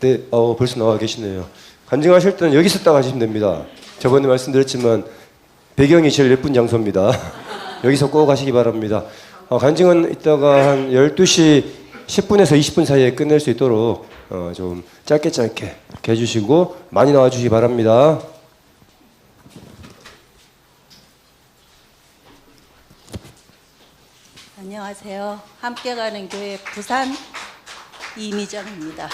네, 벌써 나와 계시네요. 간증하실 때는 여기 있었다가 하시면 됩니다. 저번에 말씀드렸지만 배경이 제일 예쁜 장소입니다. 여기서 꼭 하시기 바랍니다. 간증은 이따가 한 12시 10분에서 20분 사이에 끝낼 수 있도록 좀 짧게 이렇게 해주시고 많이 나와주시기 바랍니다. 안녕하세요. 함께 가는 교회 부산 이미정입니다.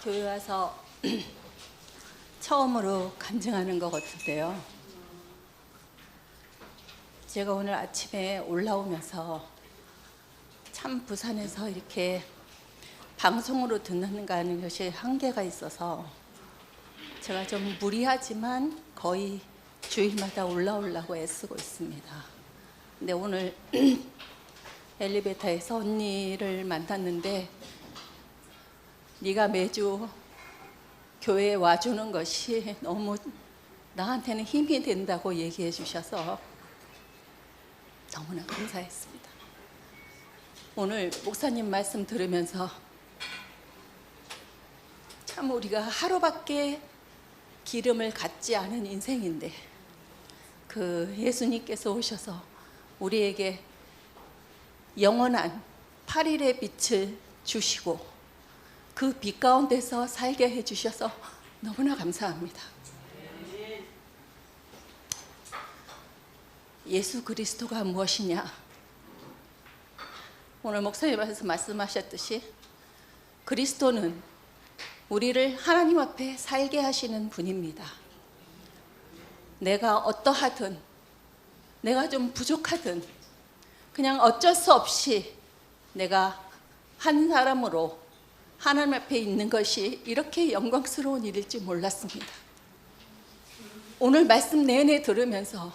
교회 와서 처음으로 간증하는 것 같은데요. 제가 오늘 아침에 올라오면서 참 부산에서 이렇게 방송으로 듣는가 하는 것이 한계가 있어서 제가 좀 무리하지만 거의 주일마다 올라오려고 애쓰고 있습니다. 근데 오늘 엘리베이터에서 언니를 만났는데 네가 매주 교회에 와주는 것이 너무 나한테는 힘이 된다고 얘기해 주셔서 너무나 감사했습니다. 오늘 목사님 말씀 들으면서 참 우리가 하루밖에 기름을 갖지 않은 인생인데 그 예수님께서 오셔서 우리에게 영원한 8일의 빛을 주시고 그 빛 가운데서 살게 해주셔서 너무나 감사합니다. 예수 그리스도가 무엇이냐? 오늘 목사님께서 말씀하셨듯이 그리스도는 우리를 하나님 앞에 살게 하시는 분입니다. 내가 어떠하든 내가 좀 부족하든 그냥 어쩔 수 없이 내가 한 사람으로 하나님 앞에 있는 것이 이렇게 영광스러운 일일지 몰랐습니다. 오늘 말씀 내내 들으면서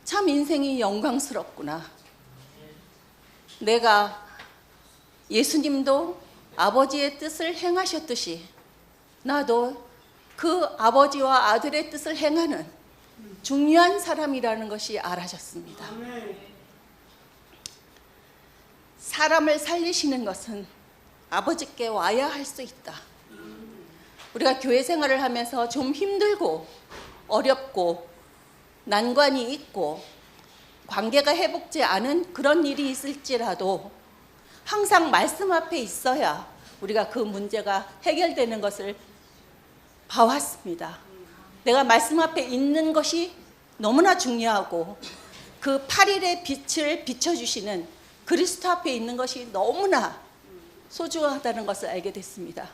참 인생이 영광스럽구나. 내가 예수님도 아버지의 뜻을 행하셨듯이 나도 그 아버지와 아들의 뜻을 행하는 중요한 사람이라는 것이 알아졌습니다. 사람을 살리시는 것은 아버지께 와야 할 수 있다. 우리가 교회 생활을 하면서 좀 힘들고 어렵고 난관이 있고 관계가 회복되지 않은 그런 일이 있을지라도 항상 말씀 앞에 있어야 우리가 그 문제가 해결되는 것을 봐왔습니다. 내가 말씀 앞에 있는 것이 너무나 중요하고 그 8일의 빛을 비춰주시는 그리스도 앞에 있는 것이 너무나 소중하다는 것을 알게 됐습니다.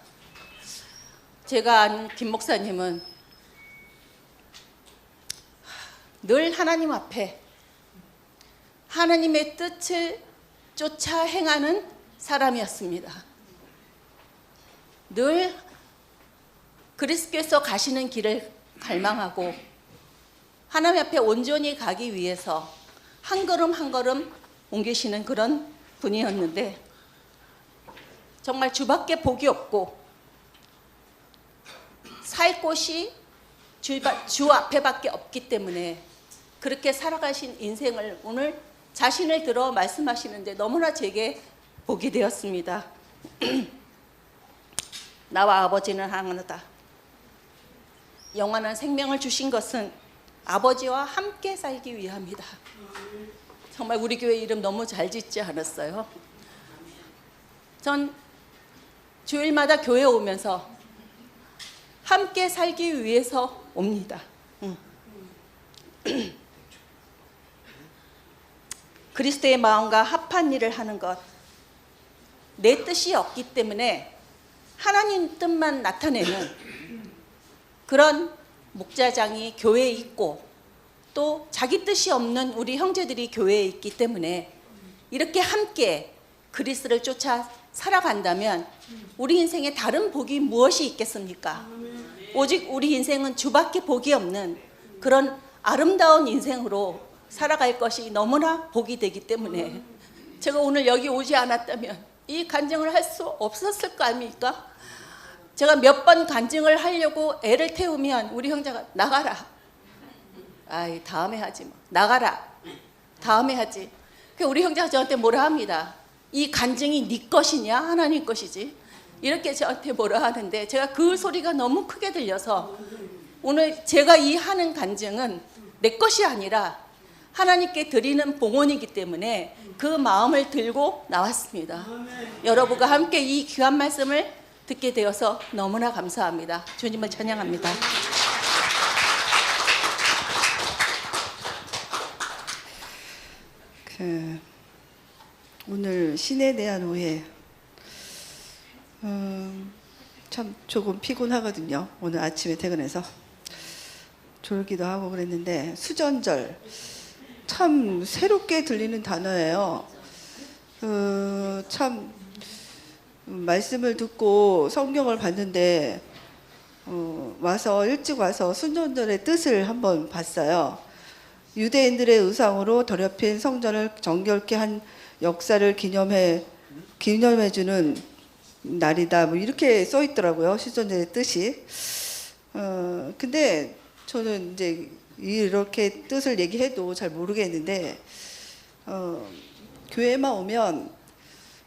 제가 아는 김 목사님은 늘 하나님 앞에 하나님의 뜻을 쫓아 행하는 사람이었습니다. 늘 그리스도께서 가시는 길을 갈망하고 하나님 앞에 온전히 가기 위해서 한 걸음 한 걸음 옮기시는 그런 분이었는데 정말 주밖에 복이 없고 살 곳이 주 앞에밖에 없기 때문에 그렇게 살아가신 인생을 오늘 자신을 들어 말씀하시는데 너무나 제게 복이 되었습니다. 나와 아버지는 하나다. 영원한 생명을 주신 것은 아버지와 함께 살기 위함이다. 정말 우리 교회 이름 너무 잘 짓지 않았어요? 전 주일마다 교회 오면서 함께 살기 위해서 옵니다. 그리스도의 마음과 합한 일을 하는 것, 내 뜻이 없기 때문에 하나님 뜻만 나타내는 그런 목자장이 교회에 있고 또 자기 뜻이 없는 우리 형제들이 교회에 있기 때문에 이렇게 함께 그리스도를 쫓아 살아간다면 우리 인생에 다른 복이 무엇이 있겠습니까? 오직 우리 인생은 주밖에 복이 없는 그런 아름다운 인생으로 살아갈 것이 너무나 복이 되기 때문에 제가 오늘 여기 오지 않았다면 이 간증을 할 수 없었을 거 아닙니까? 제가 몇 번 간증을 하려고 애를 태우면 우리 형제가 나가라. 아이 다음에 하지 뭐. 나가라. 다음에 하지. 우리 형제가 저한테 뭐라 합니다. 이 간증이 네 것이냐 하나님 것이지 이렇게 저한테 뭐라 하는데 제가 그 소리가 너무 크게 들려서 오늘 제가 이 하는 간증은 내 것이 아니라 하나님께 드리는 봉헌이기 때문에 그 마음을 들고 나왔습니다. 여러분과 함께 이 귀한 말씀을 듣게 되어서 너무나 감사합니다. 주님을 찬양합니다. 오늘 신에 대한 오해 참 조금 피곤하거든요. 오늘 아침에 퇴근해서 졸기도 하고 그랬는데 수전절 참 새롭게 들리는 단어예요. 참 말씀을 듣고 성경을 봤는데 와서 일찍 와서 수전절의 뜻을 한번 봤어요. 유대인들의 의상으로 더럽힌 성전을 정결케 한 역사를 기념해주는 날이다. 뭐 이렇게 써 있더라고요. 수전절의 뜻이. 근데 저는 이제 이렇게 뜻을 얘기해도 잘 모르겠는데 교회만 오면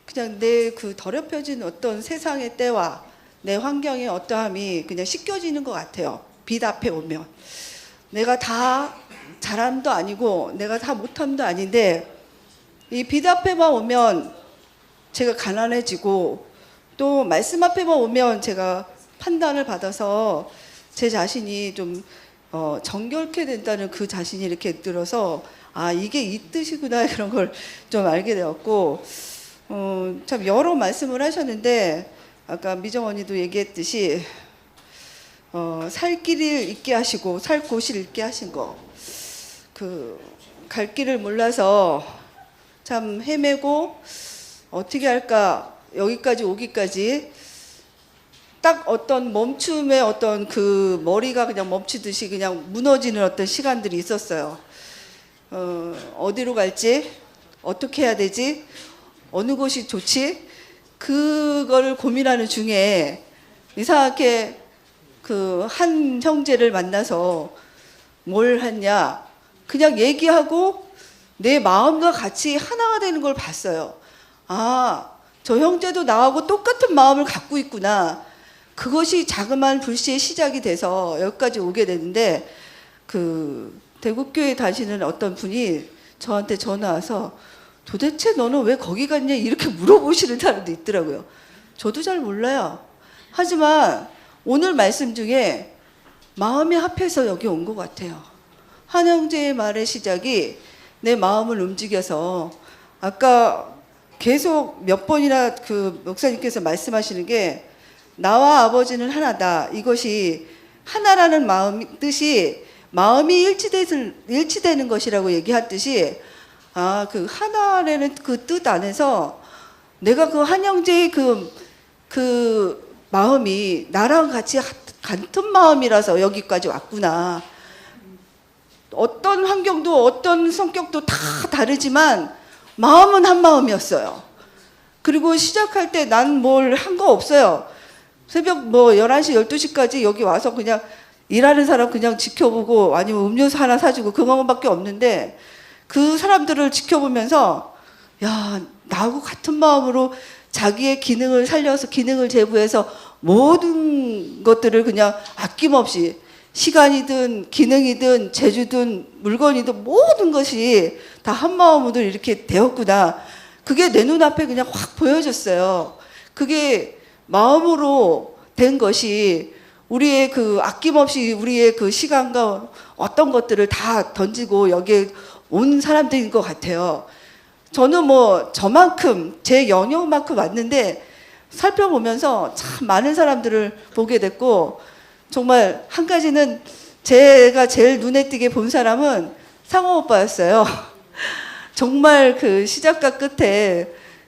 그냥 내 그 더럽혀진 어떤 세상의 때와 내 환경의 어떠함이 그냥 씻겨지는 것 같아요. 빛 앞에 오면 내가 다 잘함도 아니고 내가 다 못함도 아닌데 이 빛 앞에만 오면 제가 가난해지고 또 말씀 앞에만 오면 제가 판단을 받아서 제 자신이 좀 정결케 된다는 그 자신이 이렇게 들어서 아 이게 이 뜻이구나 그런 걸 좀 알게 되었고 참 여러 말씀을 하셨는데 아까 미정 언니도 얘기했듯이 살 길을 있게 하시고 살 곳을 있게 하신 거 그 갈 길을 몰라서 참 헤매고 어떻게 할까 여기까지 오기까지 딱 어떤 멈춤의 어떤 그 머리가 그냥 멈추듯이 그냥 무너지는 어떤 시간들이 있었어요. 어디로 갈지 어떻게 해야 되지 어느 곳이 좋지 그거를 고민하는 중에 이상하게 그 한 형제를 만나서 뭘 했냐 그냥 얘기하고 내 마음과 같이 하나가 되는 걸 봤어요. 아, 저 형제도 나하고 똑같은 마음을 갖고 있구나. 그것이 자그마한 불씨의 시작이 돼서 여기까지 오게 됐는데 그 대구교회 다니시는 어떤 분이 저한테 전화 와서 도대체 너는 왜 거기 갔냐 이렇게 물어보시는 사람도 있더라고요. 저도 잘 몰라요. 하지만 오늘 말씀 중에 마음이 합해서 여기 온 것 같아요. 한 형제의 말의 시작이 내 마음을 움직여서 아까 계속 몇 번이나 그 목사님께서 말씀하시는 게 나와 아버지는 하나다. 이것이 하나라는 마음 뜻이 마음이 일치되는 것이라고 얘기했듯이 아, 그 하나라는 그 뜻 안에서 내가 그 한 형제의 그 마음이 나랑 같이 같은 마음이라서 여기까지 왔구나. 어떤 환경도 어떤 성격도 다 다르지만 마음은 한 마음이었어요. 그리고 시작할 때 난 뭘 한 거 없어요. 새벽 뭐 11시, 12시까지 여기 와서 그냥 일하는 사람 그냥 지켜보고 아니면 음료수 하나 사주고 그것밖에 없는데 그 사람들을 지켜보면서 야, 나하고 같은 마음으로 자기의 기능을 살려서 기능을 제부해서 모든 것들을 그냥 아낌없이 시간이든 기능이든 재주든 물건이든 모든 것이 다 한 마음으로 이렇게 되었구나. 그게 내 눈앞에 그냥 확 보여졌어요. 그게 마음으로 된 것이 우리의 그 아낌없이 우리의 그 시간과 어떤 것들을 다 던지고 여기에 온 사람들인 것 같아요. 저는 뭐 저만큼 제 영역만큼 왔는데 살펴보면서 참 많은 사람들을 보게 됐고 정말 한 가지는 제가 제일 눈에 띄게 본 사람은 상호 오빠였어요. 정말 그 시작과 끝에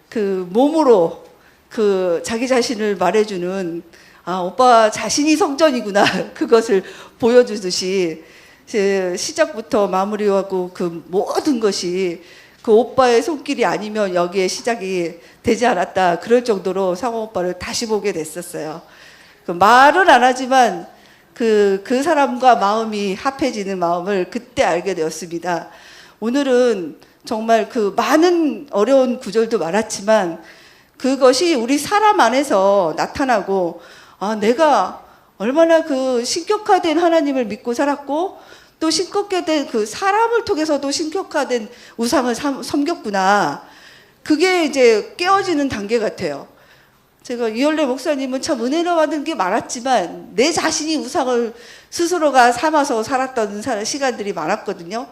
그 몸으로 그 자기 자신을 말해주는 아 오빠 자신이 성전이구나 그것을 보여주듯이 시작부터 마무리하고 그 모든 것이 그 오빠의 손길이 아니면 여기에 시작이 되지 않았다 그럴 정도로 상호 오빠를 다시 보게 됐었어요. 그 말은 안 하지만 그 사람과 마음이 합해지는 마음을 그때 알게 되었습니다. 오늘은 정말 그 많은 어려운 구절도 많았지만 그것이 우리 사람 안에서 나타나고 내가 얼마나 그 신격화된 하나님을 믿고 살았고 또 신격화된 그 사람을 통해서도 신격화된 우상을 섬겼구나. 그게 이제 깨어지는 단계 같아요. 제가 이열래 목사님은 참 은혜를 받은 게 많았지만 내 자신이 우상을 스스로가 삼아서 살았던 시간들이 많았거든요.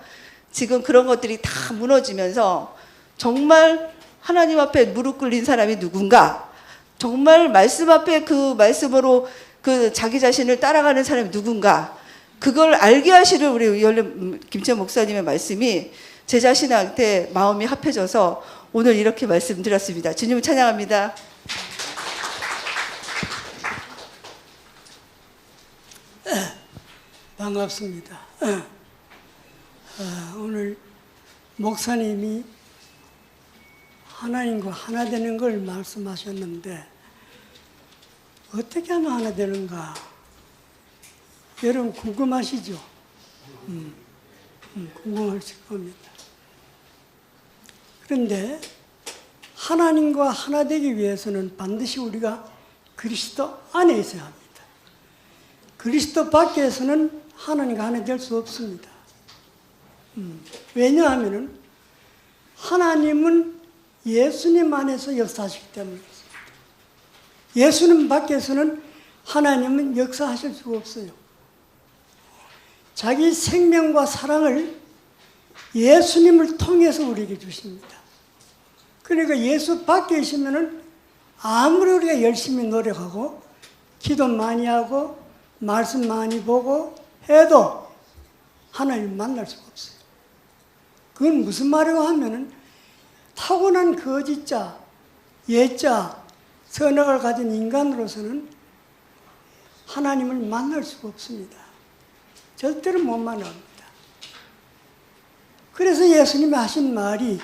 지금 그런 것들이 다 무너지면서 정말 하나님 앞에 무릎 꿇린 사람이 누군가, 정말 말씀 앞에 그 말씀으로 그 자기 자신을 따라가는 사람이 누군가, 그걸 알게 하시는 우리 이열래 김채원 목사님의 말씀이 제 자신한테 마음이 합해져서 오늘 이렇게 말씀드렸습니다. 주님을 찬양합니다. 반갑습니다. 오늘 목사님이 하나님과 하나 되는 걸 말씀하셨는데 어떻게 하면 하나 되는가? 여러분 궁금하시죠? 궁금하실 겁니다. 그런데 하나님과 하나 되기 위해서는 반드시 우리가 그리스도 안에 있어야 합니다. 그리스도 밖에서는 하나님과 하나 될 수 없습니다. 왜냐하면 하나님은 예수님 안에서 역사하시기 때문에 그렇습니다. 예수님 밖에서는 하나님은 역사하실 수가 없어요. 자기 생명과 사랑을 예수님을 통해서 우리에게 주십니다. 그러니까 예수 밖에 있으면 아무리 우리가 열심히 노력하고 기도 많이 하고 말씀 많이 보고 해도 하나님을 만날 수가 없어요. 그건 무슨 말이고 하면은 타고난 거짓자, 예자, 선악을 가진 인간으로서는 하나님을 만날 수가 없습니다. 절대로 못 만납니다. 그래서 예수님이 하신 말이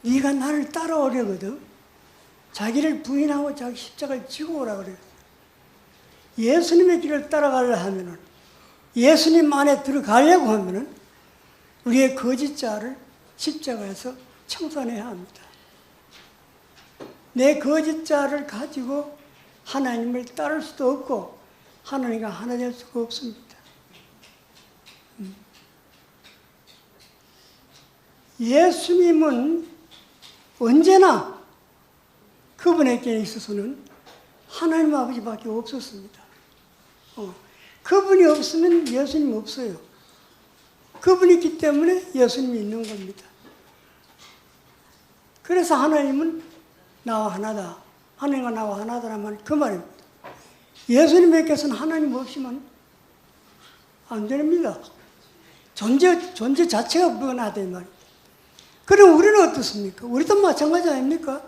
네가 나를 따라오려거든 자기를 부인하고 자기 십자가를 지고 오라 그래요. 예수님의 길을 따라가려 하면은, 예수님 안에 들어가려고 하면은 우리의 거짓자를 십자가에서 청산해야 합니다. 내 거짓자를 가지고 하나님을 따를 수도 없고 하나님과 하나 될 수가 없습니다. 예수님은 언제나 그분에게 있어서는 하나님 아버지밖에 없었습니다. 그분이 없으면 예수님 없어요. 그분이 있기 때문에 예수님이 있는 겁니다. 그래서 하나님은 나와 하나다. 하나님과 나와 하나다라면 그 말입니다. 예수님께서는 하나님 없이면 안 됩니다. 존재 자체가 불가능하다 이 말입니다. 그럼 우리는 어떻습니까? 우리도 마찬가지 아닙니까?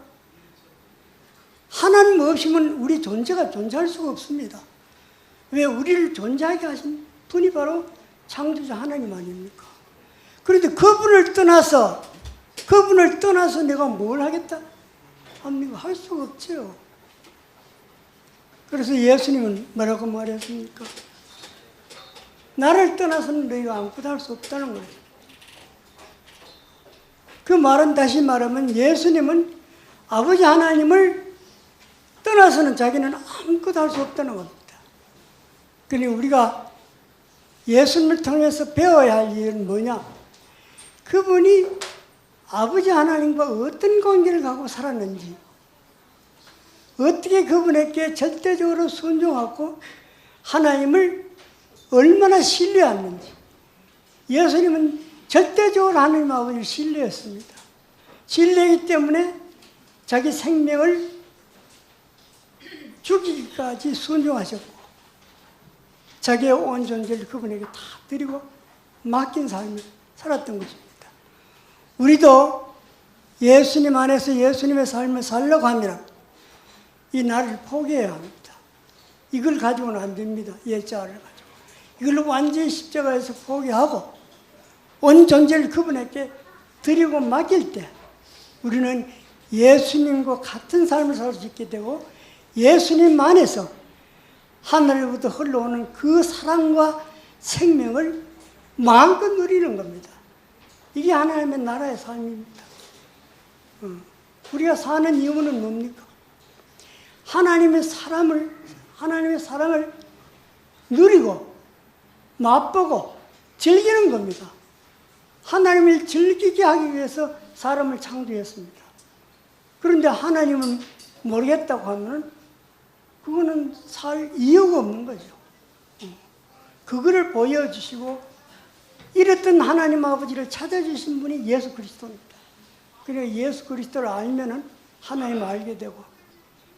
하나님 없이면 우리 존재가 존재할 수가 없습니다. 왜? 우리를 존재하게 하신 분이 바로 창조자 하나님 아닙니까? 그런데 그분을 떠나서 내가 뭘 하겠다? 합니까? 할 수가 없죠. 그래서 예수님은 뭐라고 말했습니까? 나를 떠나서는 너희가 아무것도 할 수 없다는 거예요. 그 말은 다시 말하면 예수님은 아버지 하나님을 떠나서는 자기는 아무것도 할 수 없다는 겁니다. 그러니 우리가 예수님을 통해서 배워야 할 일은 뭐냐? 그분이 아버지 하나님과 어떤 관계를 갖고 살았는지, 어떻게 그분에게 절대적으로 순종하고 하나님을 얼마나 신뢰했는지. 예수님은 절대적으로 하나님 아버지를 신뢰했습니다. 신뢰이기 때문에 자기 생명을 죽이기까지 순종하셨고 자기의 온 존재를 그분에게 다 드리고 맡긴 삶을 살았던 것입니다. 우리도 예수님 안에서 예수님의 삶을 살려고 하면 이 나를 포기해야 합니다. 이걸 가지고는 안 됩니다. 예자를 가지고. 이걸 완전히 십자가에서 포기하고 온 존재를 그분에게 드리고 맡길 때 우리는 예수님과 같은 삶을 살 수 있게 되고 예수님 안에서 하늘로부터 흘러오는 그 사랑과 생명을 마음껏 누리는 겁니다. 이게 하나님의 나라의 삶입니다. 우리가 사는 이유는 뭡니까? 하나님의 사랑을 누리고 맛보고 즐기는 겁니다. 하나님을 즐기게 하기 위해서 사람을 창조했습니다. 그런데 하나님은 모르겠다고 하면 그거는 살 이유가 없는 거죠. 그거를 보여주시고 이랬던 하나님 아버지를 찾아주신 분이 예수 그리스도입니다. 그리고 예수 그리스도를 알면은 하나님을 알게 되고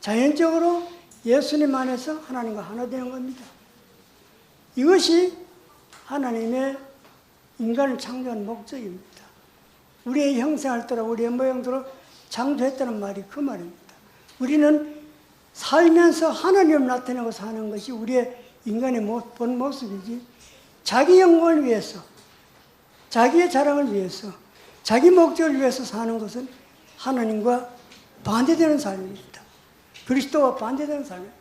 자연적으로 예수님 안에서 하나님과 하나 되는 겁니다. 이것이 하나님의 인간을 창조한 목적입니다. 우리의 형상을 따라 우리의 모양대로 창조했다는 말이 그 말입니다. 우리는 살면서 하나님을 나타내고 사는 것이 우리의 인간의 본 모습이지, 자기 영광을 위해서, 자기의 자랑을 위해서, 자기 목적을 위해서 사는 것은 하나님과 반대되는 삶입니다. 그리스도와 반대되는 삶입니다.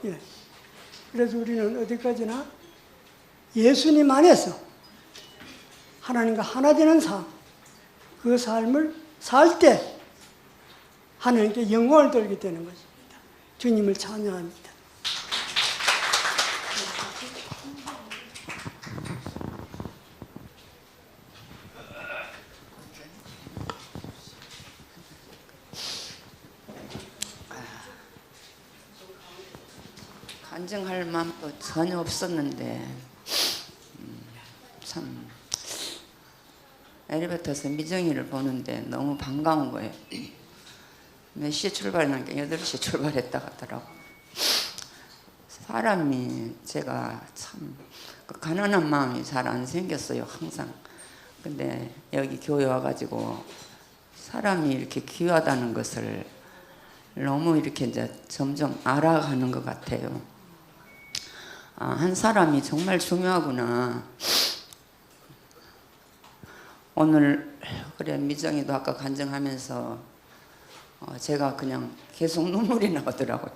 예. 그래서 우리는 어디까지나 예수님 안에서 하나님과 하나 되는 삶, 그 삶을 살 때 하나님께 영광을 돌리게 되는 것입니다. 주님을 찬양합니다. 간증할 마음도 전혀 없었는데 참 엘리베이터에서 미정이를 보는데 너무 반가운 거예요. 몇 시에 출발했나니까 8시에 출발했다 하더라고. 사람이 제가 참 가난한 마음이 잘 안 생겼어요, 항상. 근데 여기 교회 와가지고 사람이 이렇게 귀하다는 것을 너무 이렇게 이제 점점 알아가는 것 같아요. 아, 한 사람이 정말 중요하구나. 오늘 그래 미정이도 아까 간증하면서 제가 그냥 계속 눈물이 나오더라고요.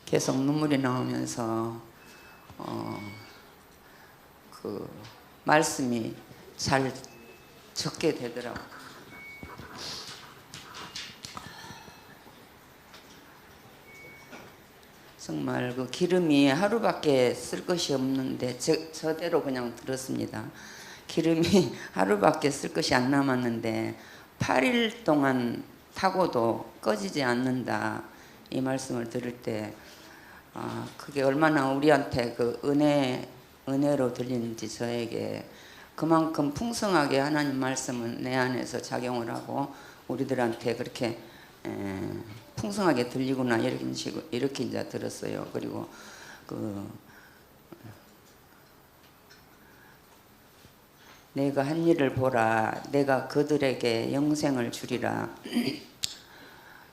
계속 눈물이 나오면서 그 말씀이 잘 적게 되더라고요. 정말 그 기름이 하루밖에 쓸 것이 없는데 저대로 그냥 들었습니다. 기름이 하루밖에 쓸 것이 안 남았는데 8일 동안 타고도 꺼지지 않는다. 이 말씀을 들을 때 그게 얼마나 우리한테 그 은혜로 들리는지 저에게 그만큼 풍성하게 하나님 말씀은 내 안에서 작용을 하고 우리들한테 그렇게 풍성하게 들리구나 이렇게 이제 들었어요. 그리고 내가 한 일을 보라. 내가 그들에게 영생을 주리라.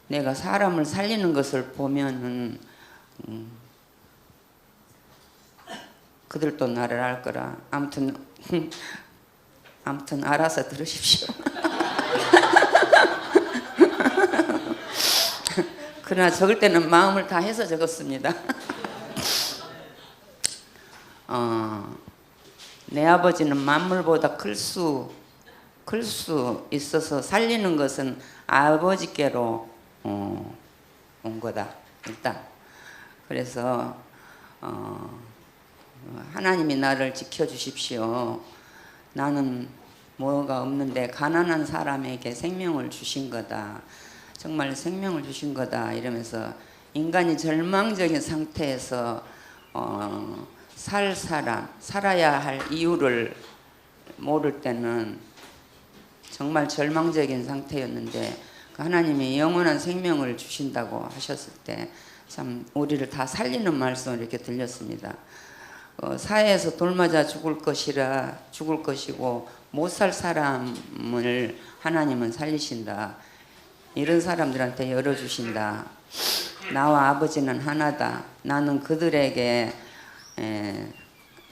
내가 사람을 살리는 것을 보면은 그들도 나를 알 거라. 아무튼 알아서 들으십시오. 그러나 적을 때는 마음을 다해서 적었습니다. 내 아버지는 만물보다 클 수 있어서 살리는 것은 아버지께로 온 거다. 일단 그래서 하나님이 나를 지켜주십시오. 나는 뭐가 없는데 가난한 사람에게 생명을 주신 거다. 정말 생명을 주신 거다. 이러면서 인간이 절망적인 상태에서 살아야 할 이유를 모를 때는 정말 절망적인 상태였는데 하나님이 영원한 생명을 주신다고 하셨을 때 참 우리를 다 살리는 말씀을 이렇게 들렸습니다. 사회에서 돌맞아 죽을 것이고 못 살 사람을 하나님은 살리신다. 이런 사람들한테 열어주신다. 나와 아버지는 하나다. 나는 그들에게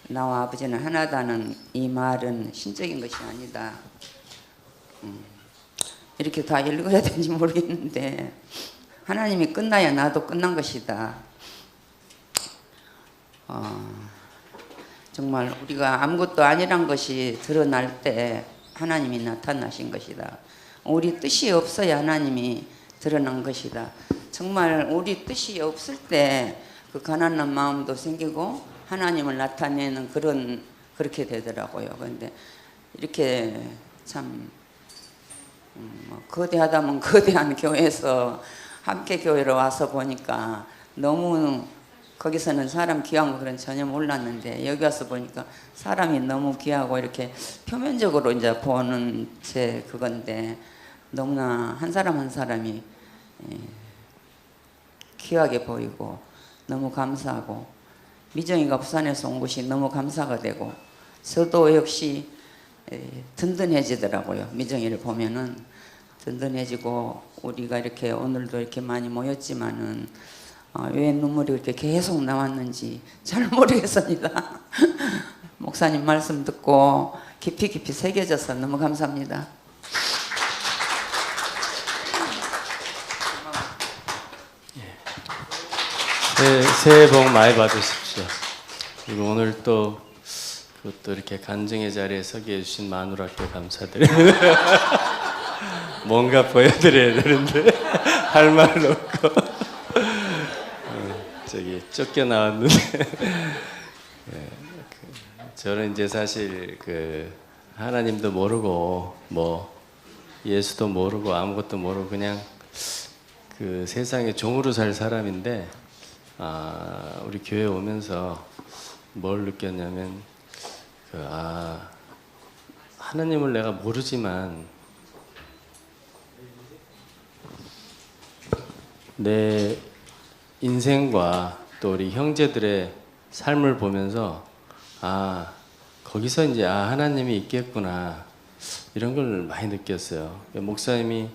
나와 아버지는 하나다는 이 말은 신적인 것이 아니다. 이렇게 다 읽어야 되는지 모르겠는데 하나님이 끝나야 나도 끝난 것이다. 정말 우리가 아무것도 아니란 것이 드러날 때 하나님이 나타나신 것이다. 우리 뜻이 없어야 하나님이 드러난 것이다. 정말 우리 뜻이 없을 때 그 가난한 마음도 생기고 하나님을 나타내는 그렇게 되더라고요. 그런데 이렇게 참 거대하다면 거대한 교회에서 함께 교회로 와서 보니까 너무 거기서는 사람 귀한 거 그런 전혀 몰랐는데 여기 와서 보니까 사람이 너무 귀하고 이렇게 표면적으로 이제 보는 제 그건데 너무나 한 사람 한 사람이 귀하게 보이고 너무 감사하고 미정이가 부산에서 온 것이 너무 감사가 되고 저도 역시 든든해지더라고요. 미정이를 보면은 든든해지고 우리가 이렇게 오늘도 이렇게 많이 모였지만은 왜 눈물이 이렇게 계속 나왔는지 잘 모르겠습니다. 목사님 말씀 듣고 깊이 새겨져서 너무 감사합니다. 새해 복 많이 받으십시오. 그리고 오늘 또 그것도 이렇게 간증의 자리에 서게 해주신 마누라께 감사드립니다. 뭔가 보여드려야 되는데 할 말은 없고 저기 쫓겨 나왔는데 저는 이제 사실 그 하나님도 모르고 뭐 예수도 모르고 아무것도 모르고 그냥 그 세상의 종으로 살 사람인데 우리 교회 오면서 뭘 느꼈냐면 하나님을 내가 모르지만 내 인생과 또 우리 형제들의 삶을 보면서 거기서 이제 하나님이 있겠구나 이런 걸 많이 느꼈어요. 목사님이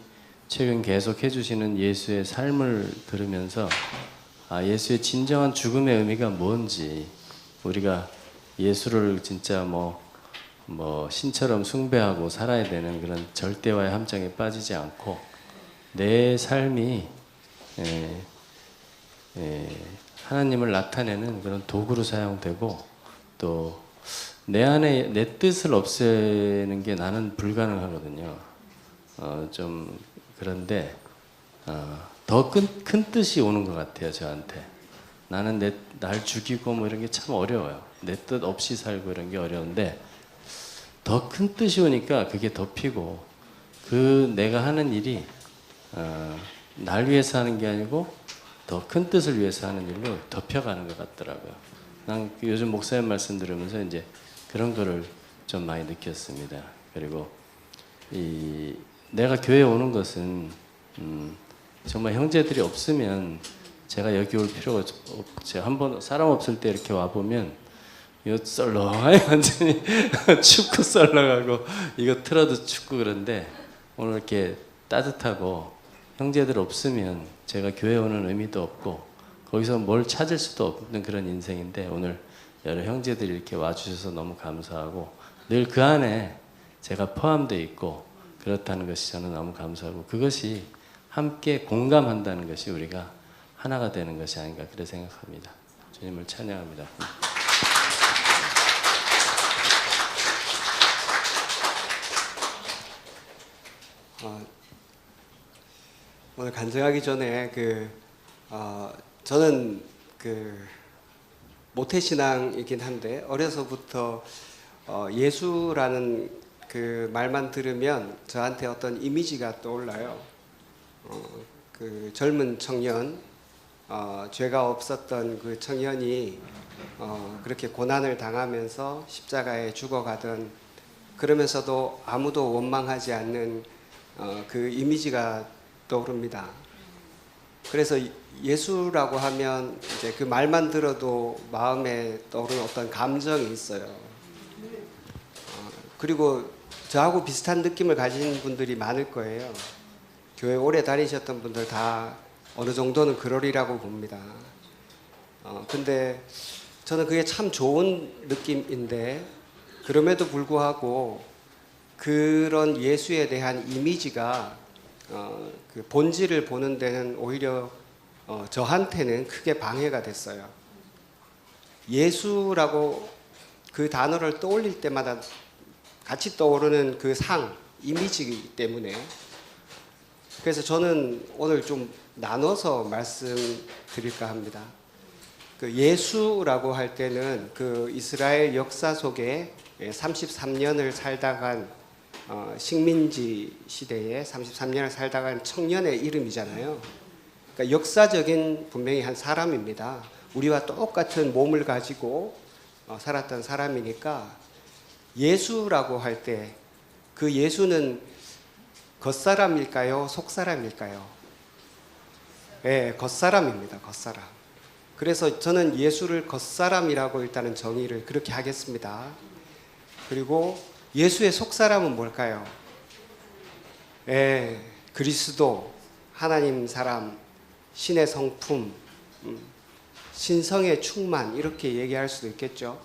최근 계속 해주시는 예수의 삶을 들으면서 예수의 진정한 죽음의 의미가 뭔지 우리가 예수를 진짜 뭐 신처럼 숭배하고 살아야 되는 그런 절대화의 함정에 빠지지 않고 내 삶이 하나님을 나타내는 그런 도구로 사용되고 또 내 안에 내 뜻을 없애는 게 나는 불가능하거든요. 좀 그런데 더 큰 뜻이 오는 것 같아요, 저한테. 나는 날 죽이고 뭐 이런 게 참 어려워요. 내 뜻 없이 살고 이런 게 어려운데 더 큰 뜻이 오니까 그게 덮이고 그 내가 하는 일이 날 위해서 하는 게 아니고 더 큰 뜻을 위해서 하는 일로 덮여가는 것 같더라고요. 난 요즘 목사님 말씀 들으면서 이제 그런 거를 좀 많이 느꼈습니다. 그리고 내가 교회에 오는 것은 정말 형제들이 없으면 제가 여기 올 필요가 없죠. 한번 사람 없을 때 이렇게 와 보면 이거 썰렁하게 완전히 춥고 썰렁하고 이거 틀어도 춥고 그런데 오늘 이렇게 따뜻하고 형제들 없으면 제가 교회 오는 의미도 없고 거기서 뭘 찾을 수도 없는 그런 인생인데 오늘 여러 형제들이 이렇게 와주셔서 너무 감사하고 늘 그 안에 제가 포함되어 있고 그렇다는 것이 저는 너무 감사하고 그것이 함께 공감한다는 것이 우리가 하나가 되는 것이 아닌가 그렇게 생각합니다. 주님을 찬양합니다. 오늘 간증하기 전에 저는 모태신앙이긴 한데 어려서부터 예수라는 그 말만 들으면 저한테 어떤 이미지가 떠올라요. 그 젊은 청년, 죄가 없었던 그 청년이 그렇게 고난을 당하면서 십자가에 죽어가던 그러면서도 아무도 원망하지 않는 그 이미지가 떠오릅니다. 그래서 예수라고 하면 이제 그 말만 들어도 마음에 떠오르는 어떤 감정이 있어요. 그리고 저하고 비슷한 느낌을 가진 분들이 많을 거예요. 교회 오래 다니셨던 분들 다 어느 정도는 그러리라고 봅니다. 근데 저는 그게 참 좋은 느낌인데 그럼에도 불구하고 그런 예수에 대한 이미지가 그 본질을 보는 데는 오히려 저한테는 크게 방해가 됐어요. 예수라고 그 단어를 떠올릴 때마다 같이 떠오르는 그 상, 이미지이기 때문에 그래서 저는 오늘 좀 나눠서 말씀드릴까 합니다. 그 예수라고 할 때는 그 이스라엘 역사 속에 33년을 살다 간 식민지 시대에 33년을 살다 간 청년의 이름이잖아요. 그러니까 역사적인 분명히 한 사람입니다. 우리와 똑같은 몸을 가지고 살았던 사람이니까 예수라고 할 때 그 예수는 겉사람일까요? 속사람일까요? 네, 겉사람입니다. 겉사람. 그래서 저는 예수를 겉사람이라고 일단은 정의를 그렇게 하겠습니다. 그리고 예수의 속사람은 뭘까요? 네, 그리스도, 하나님 사람, 신의 성품, 신성의 충만 이렇게 얘기할 수도 있겠죠.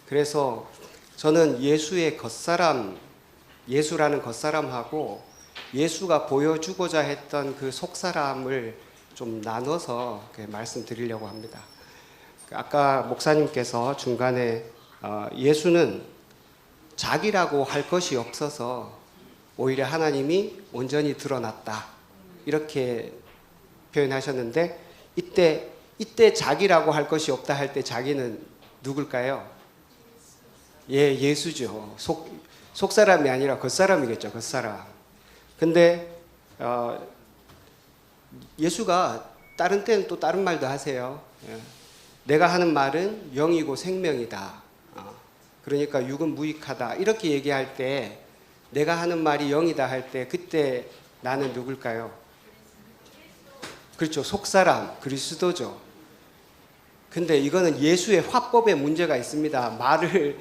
그래서 저는 예수의 겉사람, 예수라는 겉사람하고 예수가 보여주고자 했던 그 속사람을 좀 나눠서 말씀드리려고 합니다. 아까 목사님께서 중간에 예수는 자기라고 할 것이 없어서 오히려 하나님이 온전히 드러났다 이렇게 표현하셨는데 이때 자기라고 할 것이 없다 할 때 자기는 누굴까요? 예, 예수죠. 속사람이 아니라 겉사람이겠죠. 겉사람. 근데 예수가 다른 때는 또 다른 말도 하세요. 예. 내가 하는 말은 영이고 생명이다. 그러니까 육은 무익하다. 이렇게 얘기할 때 내가 하는 말이 영이다 할 때 그때 나는 누굴까요? 그렇죠. 속사람, 그리스도죠. 근데 이거는 예수의 화법에 문제가 있습니다. 말을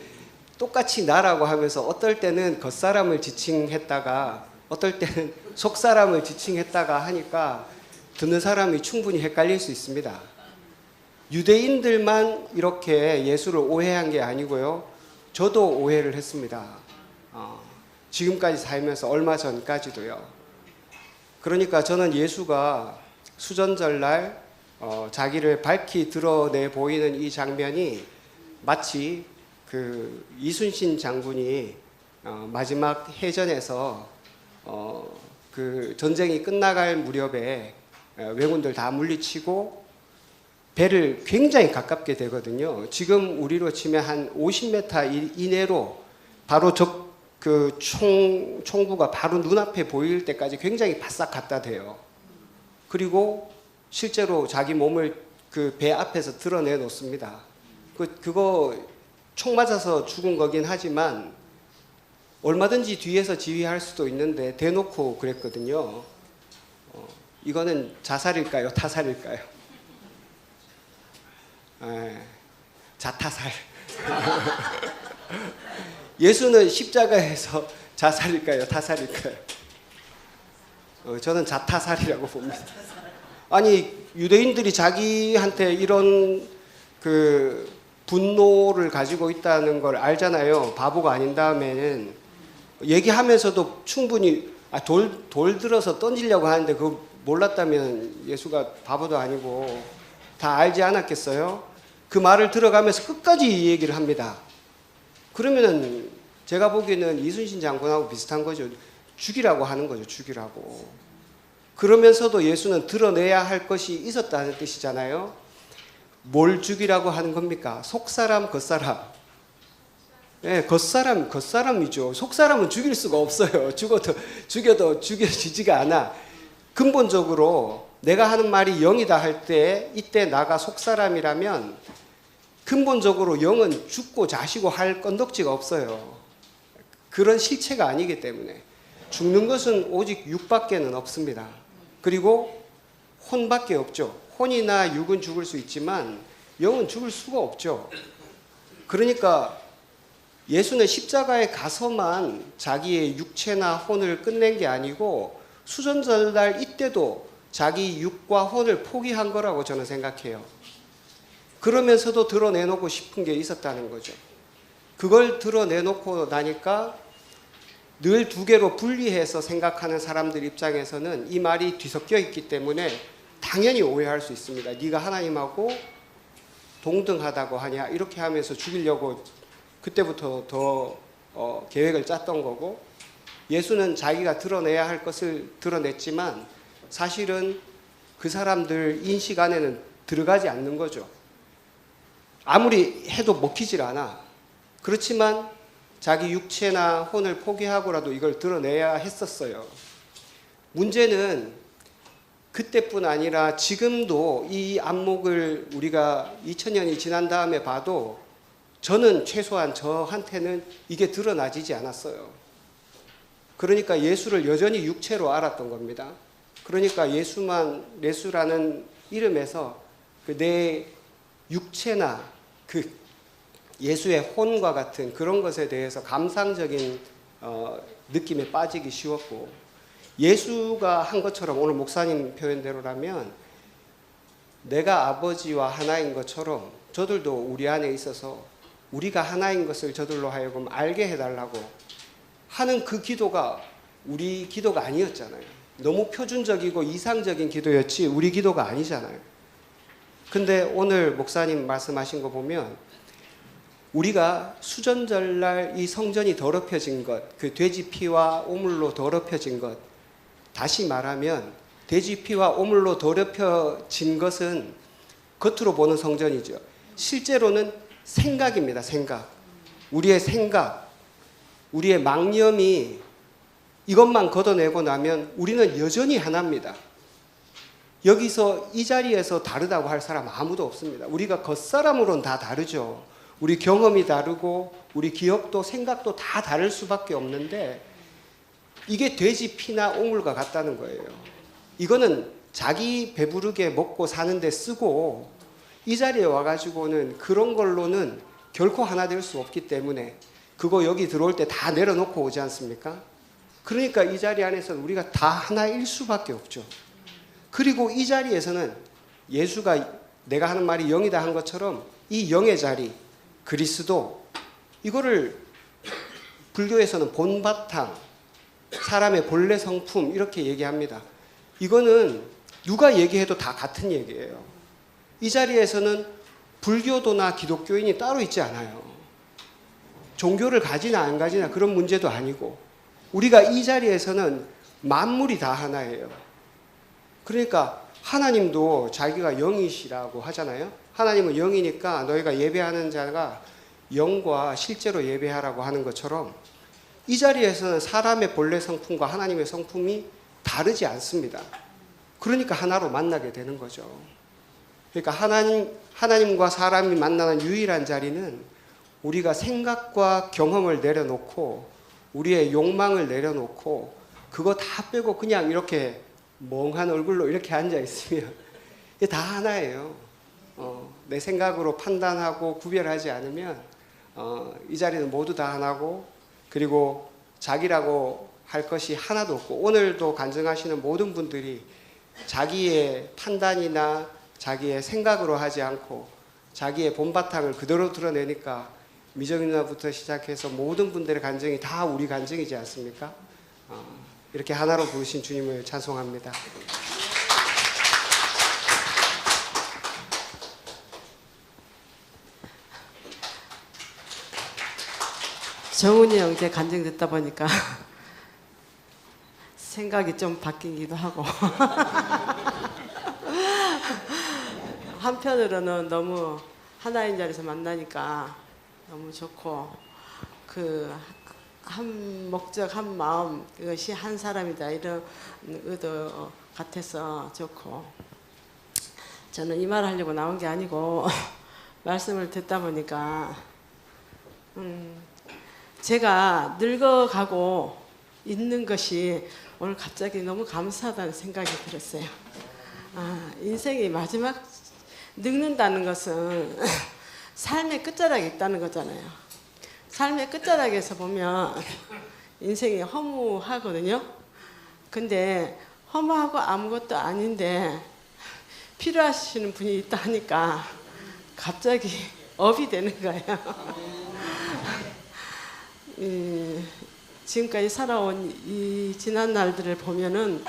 똑같이 나라고 하면서 어떨 때는 겉사람을 지칭했다가 어떨 때는 속사람을 지칭했다가 하니까 듣는 사람이 충분히 헷갈릴 수 있습니다. 유대인들만 이렇게 예수를 오해한 게 아니고요. 저도 오해를 했습니다. 지금까지 살면서 얼마 전까지도요. 그러니까 저는 예수가 수전절날 자기를 밝히 드러내 보이는 이 장면이 마치 그 이순신 장군이 마지막 해전에서 그 전쟁이 끝나갈 무렵에 왜군들 다 물리치고 배를 굉장히 가깝게 되거든요. 지금 우리로 치면 한 50m 이내로 바로 그 총구가 바로 눈앞에 보일 때까지 굉장히 바싹 갖다 대요. 그리고 실제로 자기 몸을 그 배 앞에서 드러내 놓습니다. 그거 총 맞아서 죽은 거긴 하지만 얼마든지 뒤에서 지휘할 수도 있는데 대놓고 그랬거든요. 이거는 자살일까요? 타살일까요? 자타살. 예수는 십자가에서 자살일까요? 타살일까요? 저는 자타살이라고 봅니다. 아니 유대인들이 자기한테 이런 그 분노를 가지고 있다는 걸 알잖아요. 바보가 아닌 다음에는 얘기하면서도 충분히 돌 들어서 던지려고 하는데 그거 몰랐다면 예수가 바보도 아니고 다 알지 않았겠어요? 그 말을 들어가면서 끝까지 이 얘기를 합니다. 그러면은 제가 보기에는 이순신 장군하고 비슷한 거죠. 죽이라고 하는 거죠. 죽이라고. 그러면서도 예수는 드러내야 할 것이 있었다는 뜻이잖아요. 뭘 죽이라고 하는 겁니까? 속사람, 겉사람. 네, 겉사람이죠. 속사람은 죽일 수가 없어요. 죽여도 죽여지지가 않아. 근본적으로 내가 하는 말이 영이다 할 때 이때 나가 속사람이라면 근본적으로 영은 죽고 자시고 할 건덕지가 없어요. 그런 실체가 아니기 때문에 죽는 것은 오직 육밖에는 없습니다. 그리고 혼밖에 없죠. 혼이나 육은 죽을 수 있지만 영은 죽을 수가 없죠. 그러니까 예수는 십자가에 가서만 자기의 육체나 혼을 끝낸 게 아니고 수전절날 이때도 자기 육과 혼을 포기한 거라고 저는 생각해요. 그러면서도 드러내놓고 싶은 게 있었다는 거죠. 그걸 드러내놓고 나니까 늘 두 개로 분리해서 생각하는 사람들 입장에서는 이 말이 뒤섞여 있기 때문에 당연히 오해할 수 있습니다. 네가 하나님하고 동등하다고 하냐 이렇게 하면서 죽이려고 그때부터 더 계획을 짰던 거고, 예수는 자기가 드러내야 할 것을 드러냈지만 사실은 그 사람들 인식 안에는 들어가지 않는 거죠. 아무리 해도 먹히질 않아. 그렇지만 자기 육체나 혼을 포기하고라도 이걸 드러내야 했었어요. 문제는 그때뿐 아니라 지금도 이 안목을 우리가 2000년이 지난 다음에 봐도 저는 최소한 저한테는 이게 드러나지지 않았어요. 그러니까 예수를 여전히 육체로 알았던 겁니다. 그러니까 예수라는 이름에서 내 육체나 그 예수의 혼과 같은 그런 것에 대해서 감상적인 느낌에 빠지기 쉬웠고, 예수가 한 것처럼 오늘 목사님 표현대로라면 내가 아버지와 하나인 것처럼 저들도 우리 안에 있어서 우리가 하나인 것을 저들로 하여금 알게 해달라고 하는 그 기도가 우리 기도가 아니었잖아요. 너무 표준적이고 이상적인 기도였지 우리 기도가 아니잖아요. 근데 오늘 목사님 말씀하신 거 보면 우리가 수전절날 이 성전이 더럽혀진 것, 그 돼지 피와 오물로 더럽혀진 것, 다시 말하면 돼지 피와 오물로 더럽혀진 것은 겉으로 보는 성전이죠. 실제로는 생각입니다. 생각. 우리의 생각, 우리의 망념이 이것만 걷어내고 나면 우리는 여전히 하나입니다. 여기서 이 자리에서 다르다고 할 사람 아무도 없습니다. 우리가 겉사람으로는 다 다르죠. 우리 경험이 다르고 우리 기억도 생각도 다 다를 수밖에 없는데 이게 돼지 피나 오물과 같다는 거예요. 이거는 자기 배부르게 먹고 사는데 쓰고 이 자리에 와가지고는 그런 걸로는 결코 하나 될 수 없기 때문에 그거 여기 들어올 때 다 내려놓고 오지 않습니까? 그러니까 이 자리 안에서는 우리가 다 하나일 수밖에 없죠. 그리고 이 자리에서는 예수가 내가 하는 말이 영이다 한 것처럼 이 영의 자리, 그리스도, 이거를 불교에서는 본바탕, 사람의 본래 성품 이렇게 얘기합니다. 이거는 누가 얘기해도 다 같은 얘기예요. 이 자리에서는 불교도나 기독교인이 따로 있지 않아요. 종교를 가지나 안 가지나 그런 문제도 아니고 우리가 이 자리에서는 만물이 다 하나예요. 그러니까 하나님도 자기가 영이시라고 하잖아요. 하나님은 영이니까 너희가 예배하는 자가 영과 실제로 예배하라고 하는 것처럼 이 자리에서는 사람의 본래 성품과 하나님의 성품이 다르지 않습니다. 그러니까 하나로 만나게 되는 거죠. 그러니까 하나님과 사람이 만나는 유일한 자리는 우리가 생각과 경험을 내려놓고 우리의 욕망을 내려놓고 그거 다 빼고 그냥 이렇게 멍한 얼굴로 이렇게 앉아 있으면 이게 다 하나예요. 내 생각으로 판단하고 구별하지 않으면 이 자리는 모두 다 하나고 그리고 자기라고 할 것이 하나도 없고 오늘도 간증하시는 모든 분들이 자기의 판단이나 자기의 생각으로 하지 않고 자기의 본바탕을 그대로 드러내니까 미정 누나부터 시작해서 모든 분들의 간증이 다 우리 간증이지 않습니까? 이렇게 하나로 부르신 주님을 찬송합니다. 정훈이 형제 간증 듣다 보니까 생각이 좀 바뀌기도 하고 한편으로는 너무 하나인 자리에서 만나니까 너무 좋고 그 한 목적 한 마음 이것이 한 사람이다 이런 의도 같아서 좋고 저는 이 말 하려고 나온 게 아니고 말씀을 듣다 보니까 제가 늙어가고 있는 것이 오늘 갑자기 너무 감사하다는 생각이 들었어요. 인생이 마지막 늙는다는 것은 삶의 끝자락에 있다는 거잖아요. 삶의 끝자락에서 보면 인생이 허무하거든요. 근데 허무하고 아무것도 아닌데 필요하시는 분이 있다 하니까 갑자기 업이 되는 거예요. 지금까지 살아온 이 지난 날들을 보면은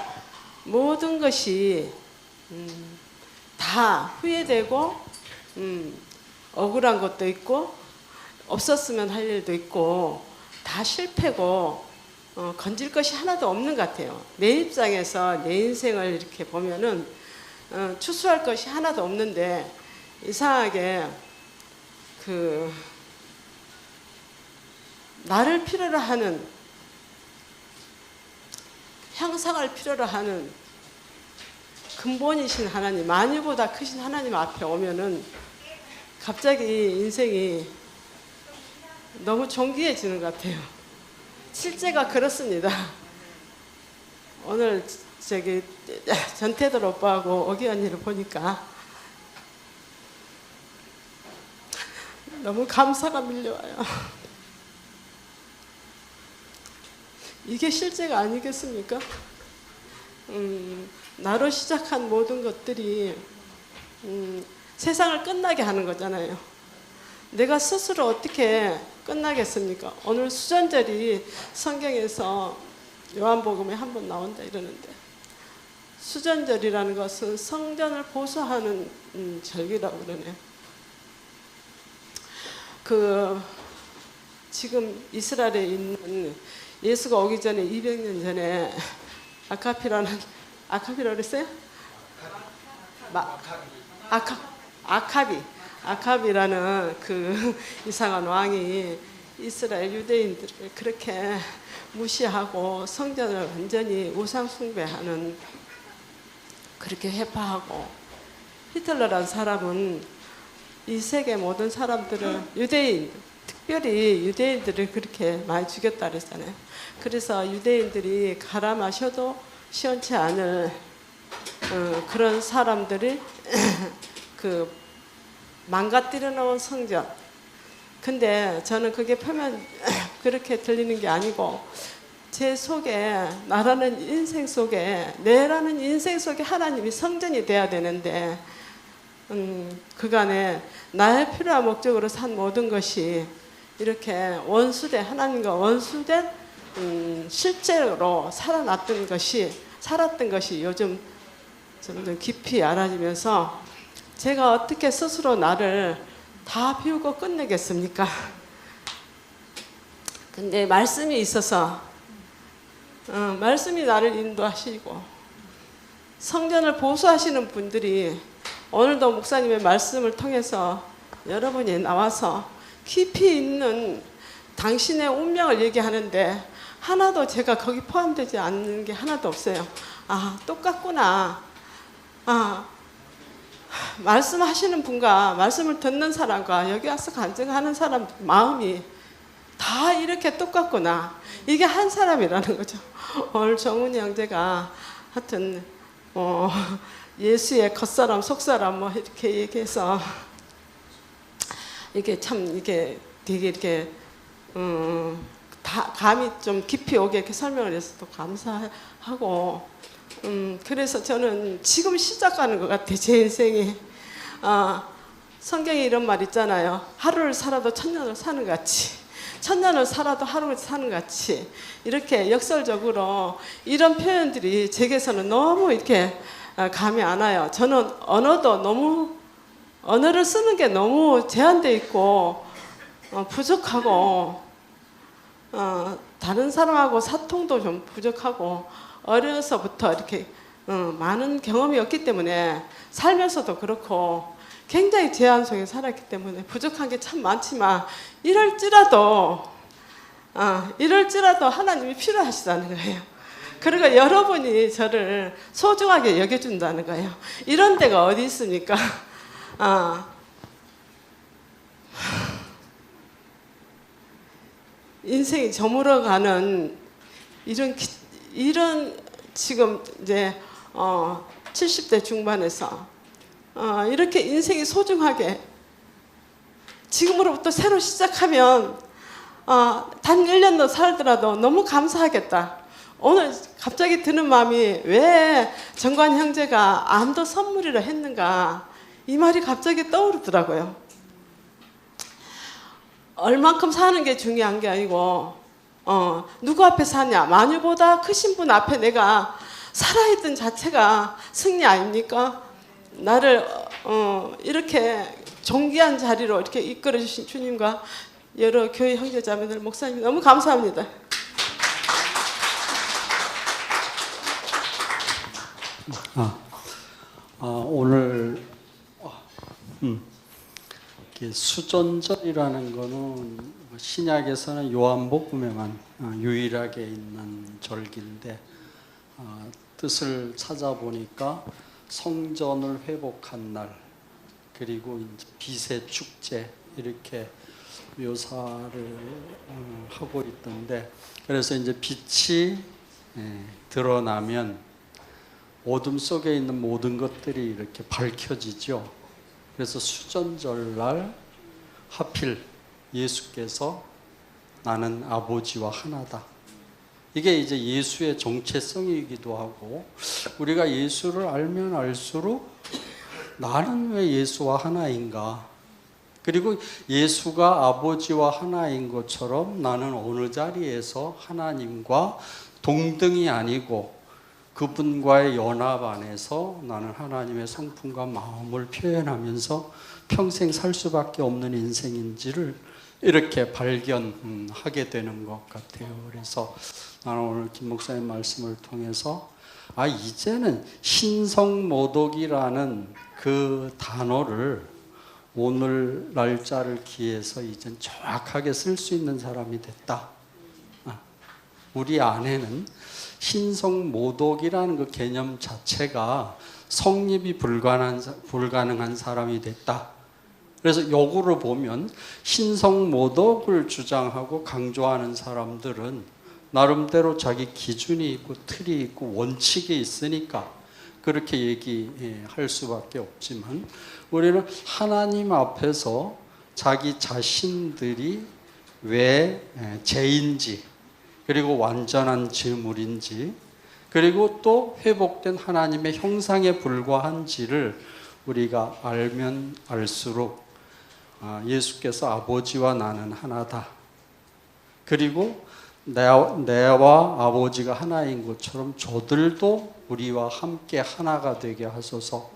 모든 것이 다 후회되고 억울한 것도 있고 없었으면 할 일도 있고 다 실패고 건질 것이 하나도 없는 것 같아요. 내 입장에서 내 인생을 이렇게 보면은 추수할 것이 하나도 없는데 이상하게 그 나를 필요로 하는 향상을 필요로 하는 근본이신 하나님, 만유보다 크신 하나님 앞에 오면은 갑자기 인생이 너무 존귀해지는 것 같아요. 실제가 그렇습니다. 오늘 저기 전태들 오빠하고 오기 언니를 보니까 너무 감사가 밀려와요. 이게 실제가 아니겠습니까? 나로 시작한 모든 것들이 세상을 끝나게 하는 거잖아요. 내가 스스로 어떻게 끝나겠습니까? 오늘 수전절이 성경에서 요한복음에 한 번 나온다 이러는데, 수전절이라는 것은 성전을 보수하는 절기라고 그러네요. 지금 이스라엘에 있는 예수가 오기 전에 200년 전에 아카비라고 그랬어요? 아카비라는 그 이상한 왕이 이스라엘 유대인들을 그렇게 무시하고 성전을 완전히 우상 숭배하는, 그렇게 회파하고, 히틀러라는 사람은 이 세계 모든 사람들을 특별히 유대인들을 그렇게 많이 죽였다 그랬잖아요. 그래서 유대인들이 갈아 마셔도 시원치 않을 그런 사람들이 망가뜨려 놓은 성전. 근데 저는 그게 표면 그렇게 들리는 게 아니고, 제 속에, 나라는 인생 속에, 내라는 인생 속에 하나님이 성전이 돼야 되는데, 그간에 나의 필요한 목적으로 산 모든 것이 이렇게 하나님과 원수된 실제로 살았던 것이 요즘 점점 깊이 알아지면서, 제가 어떻게 스스로 나를 다 비우고 끝내겠습니까? 근데 말씀이 있어서, 말씀이 나를 인도하시고, 성전을 보수하시는 분들이 오늘도 목사님의 말씀을 통해서 여러분이 나와서 깊이 있는 당신의 운명을 얘기하는데, 하나도 제가 거기 포함되지 않는 게 하나도 없어요. 아, 똑같구나. 말씀하시는 분과 말씀을 듣는 사람과 여기 와서 간증하는 사람 마음이 다 이렇게 똑같구나. 이게 한 사람이라는 거죠. 오늘 정훈이 형제가 하여튼 예수의 겉사람 속사람 뭐 이렇게 얘기해서 이게 참 이게 되게 이렇게 다 감이 좀 깊이 오게 이렇게 설명을 해서 또 감사하고, 그래서 저는 지금 시작하는 것 같아요. 제 인생이. 성경에 이런 말 있잖아요. 하루를 살아도 천년을 사는 것 같이, 천년을 살아도 하루를 사는 것 같이, 이렇게 역설적으로 이런 표현들이 제게서는 너무 이렇게 감이 안 와요. 저는 언어를 쓰는 게 너무 제한되어 있고 부족하고, 다른 사람하고 사통도 좀 부족하고, 어려서부터 이렇게 많은 경험이 없기 때문에, 살면서도 그렇고 굉장히 제한 속에 살았기 때문에 부족한 게 참 많지만, 이럴지라도 하나님이 필요하시다는 거예요. 그리고 여러분이 저를 소중하게 여겨준다는 거예요. 이런 데가 어디 있습니까? 인생이 저물어가는 이런 지금 이제 70대 중반에서 이렇게 인생이 소중하게 지금으로부터 새로 시작하면 단 1년 더 살더라도 너무 감사하겠다. 오늘 갑자기 드는 마음이, 왜 정관 형제가 암도 선물이라 했는가, 이 말이 갑자기 떠오르더라고요. 얼만큼 사는 게 중요한 게 아니고 누구 앞에 사냐, 만유보다 크신 분 앞에 내가 살아있던 자체가 승리 아닙니까? 나를 이렇게 존귀한 자리로 이렇게 이끌어 주신 주님과 여러 교회 형제자매들 목사님 너무 감사합니다. 오늘 이렇게 수전절이라는 거는 신약에서는 요한복음에만 유일하게 있는 절기인데 뜻을 찾아보니까 성전을 회복한 날 그리고 이제 빛의 축제 이렇게 묘사를 하고 있던데 그래서 이제 빛이 드러나면 어둠 속에 있는 모든 것들이 이렇게 밝혀지죠. 그래서 수전절날 하필 예수께서 나는 아버지와 하나다. 이게 이제 예수의 정체성이기도 하고 우리가 예수를 알면 알수록 나는 왜 예수와 하나인가? 그리고 예수가 아버지와 하나인 것처럼 나는 어느 자리에서 하나님과 동등이 아니고 그분과의 연합 안에서 나는 하나님의 성품과 마음을 표현하면서 평생 살 수밖에 없는 인생인지를 이렇게 발견하게 되는 것 같아요. 그래서 나는 오늘 김 목사님 말씀을 통해서 이제는 신성모독이라는 그 단어를 오늘 날짜를 기해서 이젠 정확하게 쓸 수 있는 사람이 됐다. 우리 안에는 신성모독이라는 그 개념 자체가 성립이 불가능한 사람이 됐다. 그래서 역으로 보면 신성모독을 주장하고 강조하는 사람들은 나름대로 자기 기준이 있고 틀이 있고 원칙이 있으니까 그렇게 얘기할 수밖에 없지만 우리는 하나님 앞에서 자기 자신들이 왜 죄인지 그리고 완전한 죄물인지 그리고 또 회복된 하나님의 형상에 불과한지를 우리가 알면 알수록 예수께서 아버지와 나는 하나다. 그리고 내와 아버지가 하나인 것처럼 저들도 우리와 함께 하나가 되게 하소서라고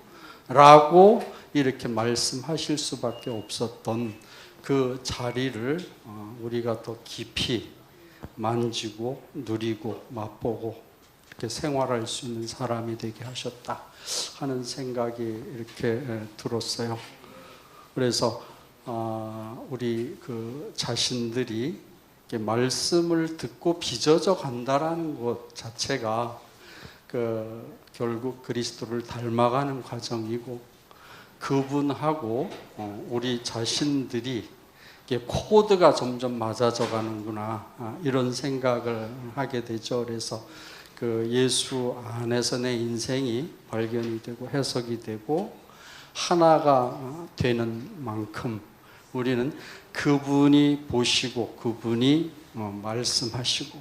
이렇게 말씀하실 수밖에 없었던 그 자리를 우리가 더 깊이 만지고 누리고 맛보고 이렇게 생활할 수 있는 사람이 되게 하셨다 하는 생각이 이렇게 들었어요. 그래서 우리 그 자신들이 이렇게 말씀을 듣고 빚어져 간다라는 것 자체가 결국 그리스도를 닮아가는 과정이고 그분하고 우리 자신들이 코드가 점점 맞아져 가는구나 이런 생각을 하게 되죠. 그래서 그 예수 안에서 내 인생이 발견이 되고 해석이 되고 하나가 되는 만큼 우리는 그분이 보시고 그분이 말씀하시고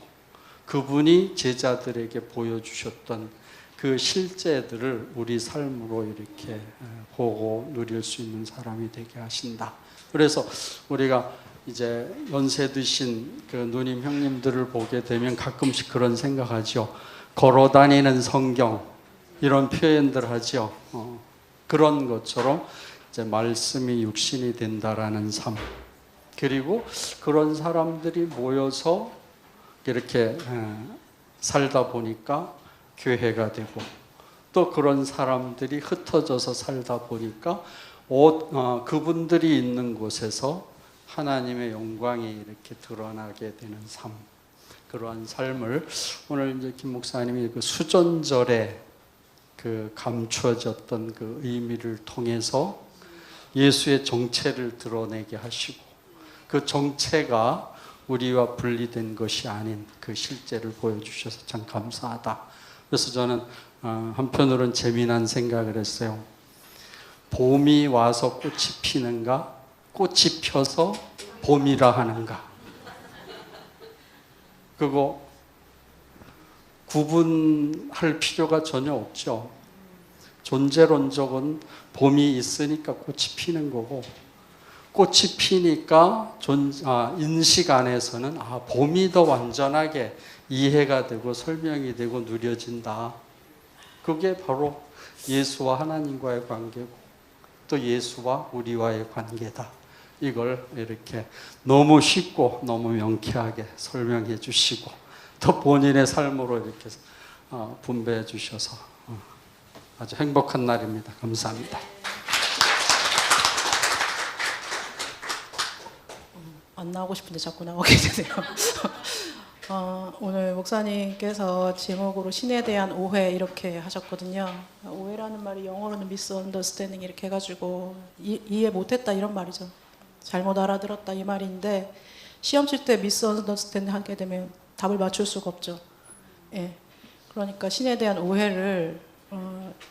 그분이 제자들에게 보여주셨던 그 실제들을 우리 삶으로 이렇게 보고 누릴 수 있는 사람이 되게 하신다. 그래서 우리가 이제 연세 드신 그 누님 형님들을 보게 되면 가끔씩 그런 생각하죠. 걸어다니는 성경 이런 표현들 하죠. 그런 것처럼 이제 말씀이 육신이 된다라는 삶. 그리고 그런 사람들이 모여서 이렇게 살다 보니까 교회가 되고 또 그런 사람들이 흩어져서 살다 보니까 그분들이 있는 곳에서 하나님의 영광이 이렇게 드러나게 되는 삶. 그러한 삶을 오늘 이제 김 목사님이 그 수전절에 그 감추어졌던 그 의미를 통해서 예수의 정체를 드러내게 하시고 그 정체가 우리와 분리된 것이 아닌 그 실제를 보여주셔서 참 감사하다. 그래서 저는 한편으로는 재미난 생각을 했어요. 봄이 와서 꽃이 피는가? 꽃이 펴서 봄이라 하는가? 그거 구분할 필요가 전혀 없죠. 존재론적은 봄이 있으니까 꽃이 피는 거고 꽃이 피니까 인식 안에서는 봄이 더 완전하게 이해가 되고 설명이 되고 누려진다. 그게 바로 예수와 하나님과의 관계고 또 예수와 우리와의 관계다. 이걸 이렇게 너무 쉽고 너무 명쾌하게 설명해 주시고 또 본인의 삶으로 이렇게 분배해 주셔서 아주 행복한 날입니다. 감사합니다. 안 나오고 싶은데 자꾸 나오게 되네요. 오늘 목사님께서 제목으로 신에 대한 오해 이렇게 하셨거든요. 오해라는 말이 영어로는 misunderstanding 이렇게 해가지고 이해 못했다 이런 말이죠. 잘못 알아들었다 이 말인데 시험 칠 때 misunderstanding 하게 되면 답을 맞출 수가 없죠. 예. 그러니까 신에 대한 오해를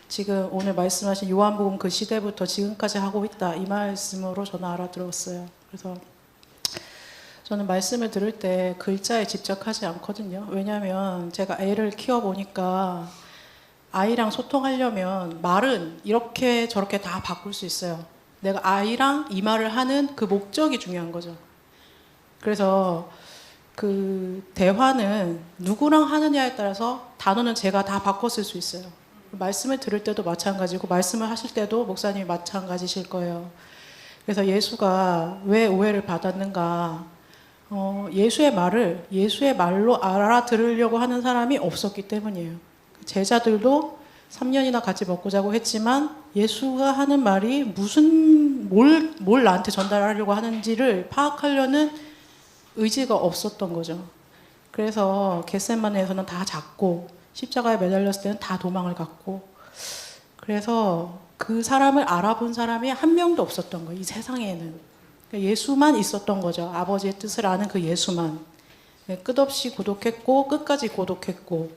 지금 오늘 말씀하신 요한복음 그 시대부터 지금까지 하고 있다 이 말씀으로 저는 알아들었어요. 그래서 저는 말씀을 들을 때 글자에 집착하지 않거든요. 왜냐하면 제가 애를 키워보니까 아이랑 소통하려면 말은 이렇게 저렇게 다 바꿀 수 있어요. 내가 아이랑 이 말을 하는 그 목적이 중요한 거죠. 그래서 그 대화는 누구랑 하느냐에 따라서 단어는 제가 다 바꿔 쓸 수 있어요. 말씀을 들을 때도 마찬가지고 말씀을 하실 때도 목사님이 마찬가지실 거예요. 그래서 예수가 왜 오해를 받았는가? 예수의 말을 예수의 말로 알아들으려고 하는 사람이 없었기 때문이에요. 제자들도 3년이나 같이 먹고 자고 했지만 예수가 하는 말이 뭘 나한테 전달하려고 하는지를 파악하려는 의지가 없었던 거죠. 그래서 겟세마네에서는 다 잡고 십자가에 매달렸을 때는 다 도망을 갔고 그래서 그 사람을 알아본 사람이 한 명도 없었던 거예요. 이 세상에는. 예수만 있었던 거죠. 아버지의 뜻을 아는 그 예수만. 끝없이 고독했고 끝까지 고독했고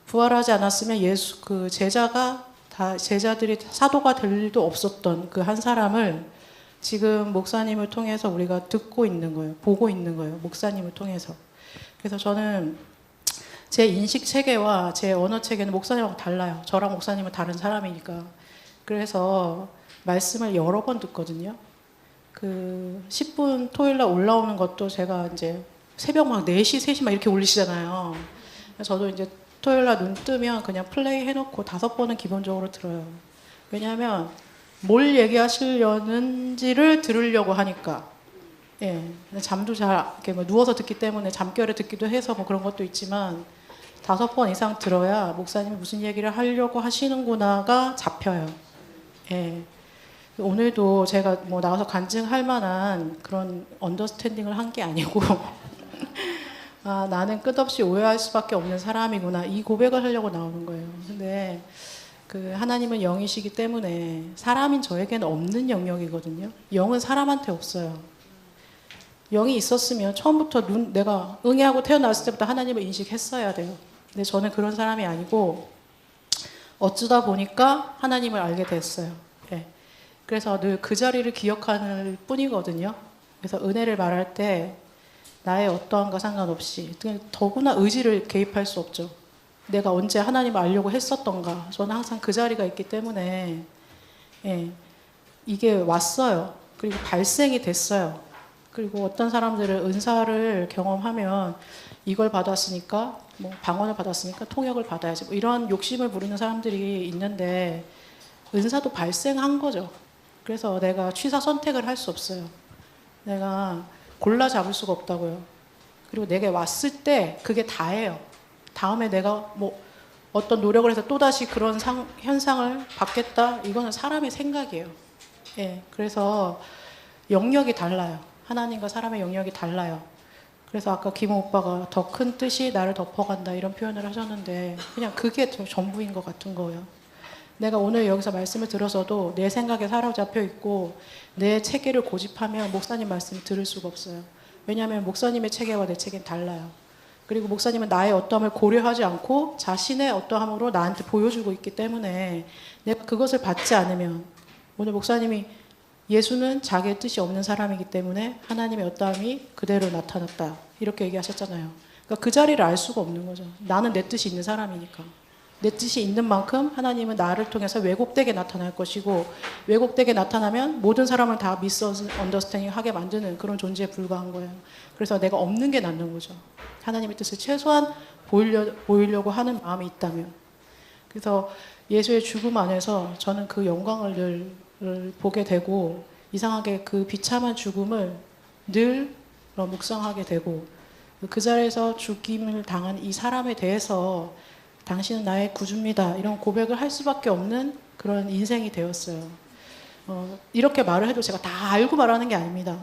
부활하지 않았으면 예수 그 제자들이 사도가 될 일도 없었던 그 한 사람을 지금 목사님을 통해서 우리가 듣고 있는 거예요. 보고 있는 거예요. 목사님을 통해서. 그래서 저는 제 인식 체계와 제 언어 체계는 목사님하고 달라요. 저랑 목사님은 다른 사람이니까. 그래서 말씀을 여러 번 듣거든요. 그 10분 토요일날 올라오는 것도 제가 이제 새벽 막 4시, 3시 막 이렇게 올리시잖아요. 저도 이제 토요일날 눈 뜨면 그냥 플레이 해놓고 5번은 기본적으로 들어요. 왜냐하면 뭘 얘기하시려는지를 들으려고 하니까. 예, 잠도 잘 이렇게 뭐 누워서 듣기 때문에 잠결에 듣기도 해서 뭐 그런 것도 있지만 5번 이상 들어야 목사님이 무슨 얘기를 하려고 하시는구나가 잡혀요. 예. 오늘도 제가 뭐 나와서 간증할 만한 그런 언더스탠딩을 한 게 아니고 아, 나는 끝없이 오해할 수밖에 없는 사람이구나 이 고백을 하려고 나오는 거예요. 근데 그 하나님은 영이시기 때문에 사람인 저에게는 없는 영역이거든요. 영은 사람한테 없어요. 영이 있었으면 처음부터 내가 응애하고 태어났을 때부터 하나님을 인식했어야 돼요. 근데 저는 그런 사람이 아니고 어쩌다 보니까 하나님을 알게 됐어요. 예. 그래서 늘 그 자리를 기억하는 뿐이거든요. 그래서 은혜를 말할 때 나의 어떠한과 상관없이 더구나 의지를 개입할 수 없죠. 내가 언제 하나님을 알려고 했었던가. 저는 항상 그 자리가 있기 때문에 예, 이게 왔어요. 그리고 발생이 됐어요. 그리고 어떤 사람들은 은사를 경험하면 이걸 받았으니까 뭐 방언을 받았으니까 통역을 받아야지 뭐 이런 욕심을 부리는 사람들이 있는데 은사도 발생한 거죠. 그래서 내가 취사 선택을 할 수 없어요. 내가 골라 잡을 수가 없다고요. 그리고 내게 왔을 때 그게 다예요. 다음에 내가 뭐 어떤 노력을 해서 또다시 그런 현상을 받겠다. 이거는 사람의 생각이에요. 예, 그래서 영역이 달라요. 하나님과 사람의 영역이 달라요. 그래서 아까 김호 오빠가 더 큰 뜻이 나를 덮어간다 이런 표현을 하셨는데 그냥 그게 전부인 것 같은 거예요. 내가 오늘 여기서 말씀을 들어서도 내 생각에 사로잡혀 있고 내 체계를 고집하면 목사님 말씀을 들을 수가 없어요. 왜냐하면 목사님의 체계와 내 체계는 달라요. 그리고 목사님은 나의 어떠함을 고려하지 않고 자신의 어떠함으로 나한테 보여주고 있기 때문에 내가 그것을 받지 않으면 오늘 목사님이 예수는 자기의 뜻이 없는 사람이기 때문에 하나님의 어떠함이 그대로 나타났다 이렇게 얘기하셨잖아요. 그러니까 그 자리를 알 수가 없는 거죠. 나는 내 뜻이 있는 사람이니까. 내 뜻이 있는 만큼 하나님은 나를 통해서 왜곡되게 나타날 것이고 왜곡되게 나타나면 모든 사람을 다 미스언더스탠딩 하게 만드는 그런 존재에 불과한 거예요. 그래서 내가 없는 게 낫는 거죠. 하나님의 뜻을 최소한 보이려고 하는 마음이 있다면. 그래서 예수의 죽음 안에서 저는 그 영광을 늘 보게 되고 이상하게 그 비참한 죽음을 늘 묵상하게 되고 그 자리에서 죽임을 당한 이 사람에 대해서 당신은 나의 구주입니다. 이런 고백을 할 수밖에 없는 그런 인생이 되었어요. 이렇게 말을 해도 제가 다 알고 말하는 게 아닙니다.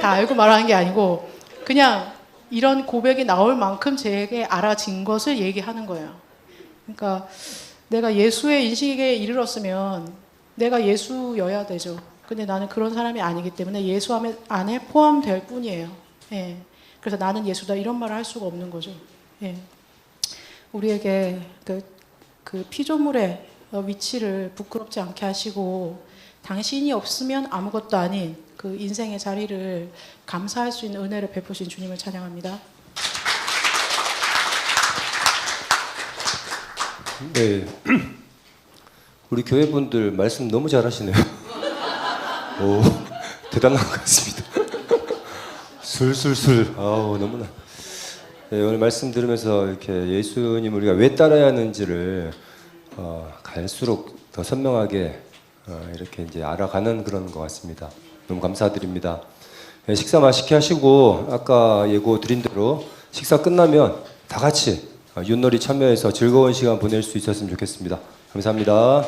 다 알고 말하는 게 아니고 그냥 이런 고백이 나올 만큼 제게 알아진 것을 얘기하는 거예요. 그러니까 내가 예수의 인식에 이르렀으면 내가 예수여야 되죠. 근데 나는 그런 사람이 아니기 때문에 예수 안에 포함될 뿐이에요. 예. 그래서 나는 예수다 이런 말을 할 수가 없는 거죠. 예. 우리에게 그 피조물의 위치를 부끄럽지 않게 하시고 당신이 없으면 아무것도 아닌 그 인생의 자리를 감사할 수 있는 은혜를 베푸신 주님을 찬양합니다. 네. 우리 교회분들 말씀 너무 잘하시네요. 오, 대단한 것 같습니다. 술술술. 아우, 너무나. 네, 오늘 말씀 들으면서 이렇게 예수님 우리가 왜 따라야 하는지를 갈수록 더 선명하게 이렇게 이제 알아가는 그런 것 같습니다. 너무 감사드립니다. 네, 식사 맛있게 하시고 아까 예고 드린 대로 식사 끝나면 다 같이 윷놀이 참여해서 즐거운 시간 보낼 수 있었으면 좋겠습니다. 감사합니다.